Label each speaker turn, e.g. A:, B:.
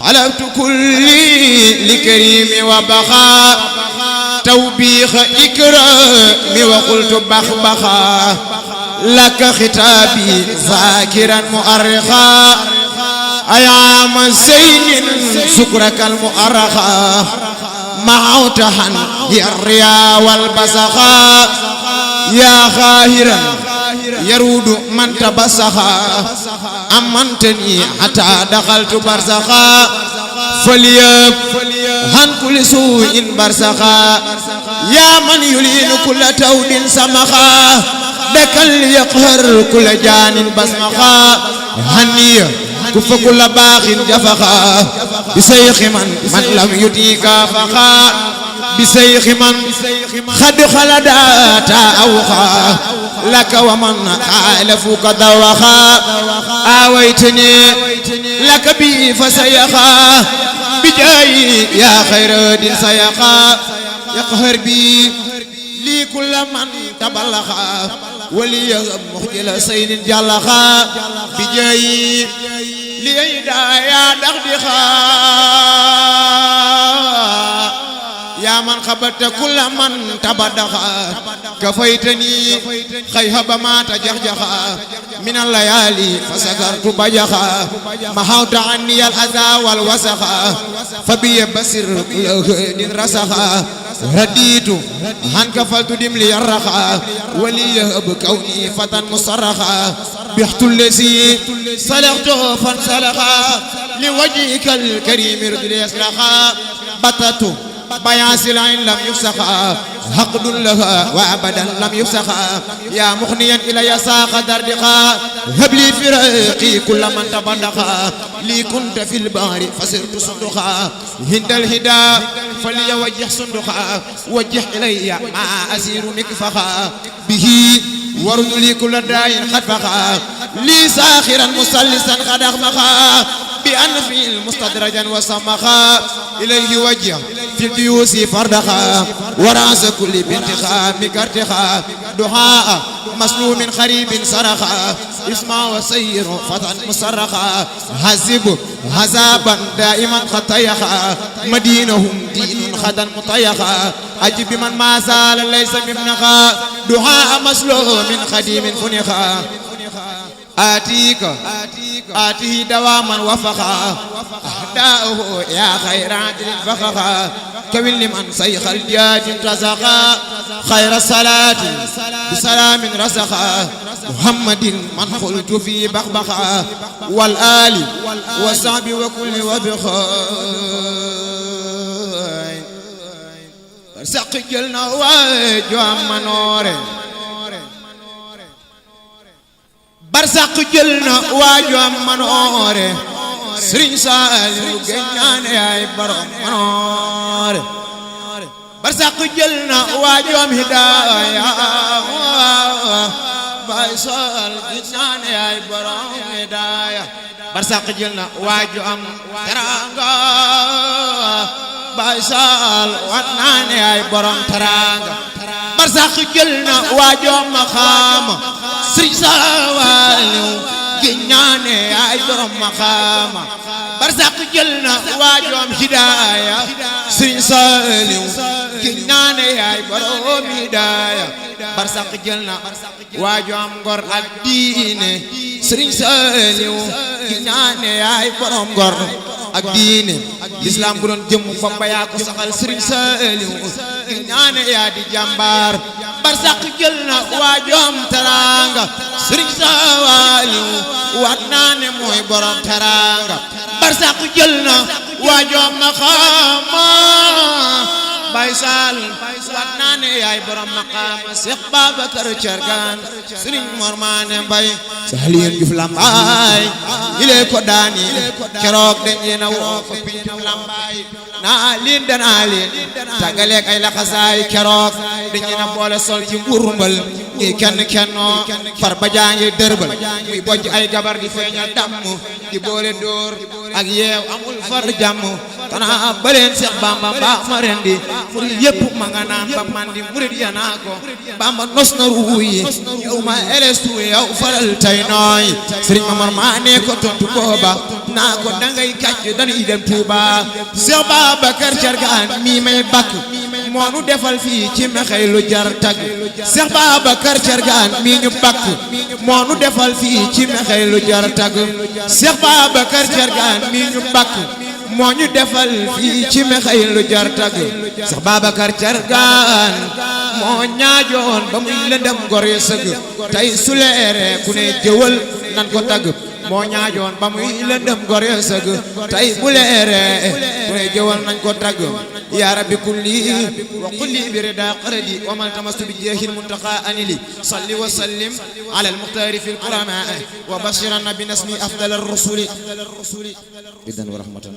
A: حلفت كلي لكريم وبخاء توبيخ إكرام وقلت بخبخا لك ختابي ذاكرا مؤرخا أيام زين سكرك المؤرخا معوتها هي الرياء والبسخا يا خاهرا يرود من تبسخا أمنتني حتى دخلت برزخا فليب عن كل سوء برزخا يا من يلين كل تود سمخا دك ليقهر كل جان بسمخا هنيا كف كل باخ جفخا بسيخ من لم يتيك فخا بسيخ من خد خلدات أوخا لك ومن خالفك دوخا آويتني لك بي فسيخا بجاي يا خير دين سيخا يقهر بي لي كل من تبلخا ولي مخجل سين جلخا بجاي لي دايا دغدخا يا من خبرت كل من تبدخا كفيتني خيهب ما تجحجخا من الليالي فسكرت بجخا محوت عني الأذى والوسخا فبي بسر كل هد رسخا رديت عنك فلتدم لي الرخا وليهب كوني فتى مصرخا بحت الذي سلخته فانسلخا لوجهك الكريم رد ليسلخا بطت بياس العين لم يفسخا حقد لها وابدا لم يفسخا يا مخنيا الي ساق دردقا هب لي فرقي كل من تبدخا لي كنت في البحر فسرت صندخا هند الهدى فليوجه صندخا وجه الي ما اسير مكفخا به ورد لي كل داء خطفخا لي ساخرا مسلسا قد اغمخا بأنفي المستدرجا وسمخا إليه وجه في الديوس فردخا وراس كل بنتخا مكرتخا دعاء مسلوم خريب صرخا اسمع وسير فتى مصرخا هزب هزابا دائما خطيخا مدينهم دين خدا مطيخا أجب من ما زال ليس ممنخا دعاء مسلوم خديم فنخا آتيه دواما وفخا أهداؤه يا خيرات فخخا كوين لمن سيخ الجاد رزقا خير الصلاة بسلام رزقا محمد من خلت في بخبخا والآل والصحب وكل وبخاي برسق جلنا واجوا منوري barsak jëlna waaju am manoore Serigne Saliou Gueye ay borom manoore barsak jëlna waaju am hidaaya Baay Sal Gueye ay borom hidaaya barsak jëlna waaju am teranga Baay Sal wannaane ay borom teranga barsak jëlna waaju am maqaama Serigne Saliou Gueye ay borom maqaama barsak jëlna waaju am hidaaya Serigne Saliou Gueye ay borom hidaaya barsak jëlna waaju am ngor ak diine Serigne Saliou Gueye ay borom ngor ak diine l'islam bu doon jëm fa ba yaa ko saxal Serigne Saliou Gueye yaa di jàmbaar barsak jëlna waaju am teranga Serigne Saliou waat naa ne mooy borom teranga barsak jëlna waaju am maqaama Baay Sal waat naa ne yaay borom maqaama Cheikh Babacar Thiergane Serigne Mor Mané Mbaye Saliou Diouf Lambaay ile ko daani keroog dañ leen a woo fa piñum Lambaay naa leen danaa leen tàggaleeg ay laxasaay keroog dañ leen a boole sol ci mburumbal ngi kenn kennoo far ba jaangi dërbal muy bojj ay gabar di feeñal damm di boole dóor ak yeew amul far jàmm xanaa baleen Seex Bamba mbaa ma rendi murid yépp ma nga naan ba mandi murid ya naa ko Bamba nos na ruu yi yow ma elestu yow faral tay nooy Sëriñ Mamar maa ne ko tontu booba naa ko dangay kàcc dañuy dem Tuuba Seex Babacar Cargaan mi may bakk moo nu defal fii ci Mexey lu jar tag Seex Babacar Cargaan mi ñu bakk moo nu defal fii ci Mexey lu jar tag Seex Babacar Cargaan mi ñu bakk moo ñu defal fii ci Mexey lu jar tag Seex Babacar Cargaan moo ñaajoon ba muy lëndëm gor yi sëgg tey su leere ku ne jëwal nan ko tagg moo ñaajoon ba muy lëndëm gor yi sëgg tey bu leere ku ne jëwal nañ ko tagg yaa rabbi kulli wa kulli bi rida qaradi wa man tamastu bi jeexil muntaqa anili salli wa sallim ala almuxtaari fi alqurama wa bashiran bi nasmi afdal ar rusuli bidan wa rahmatan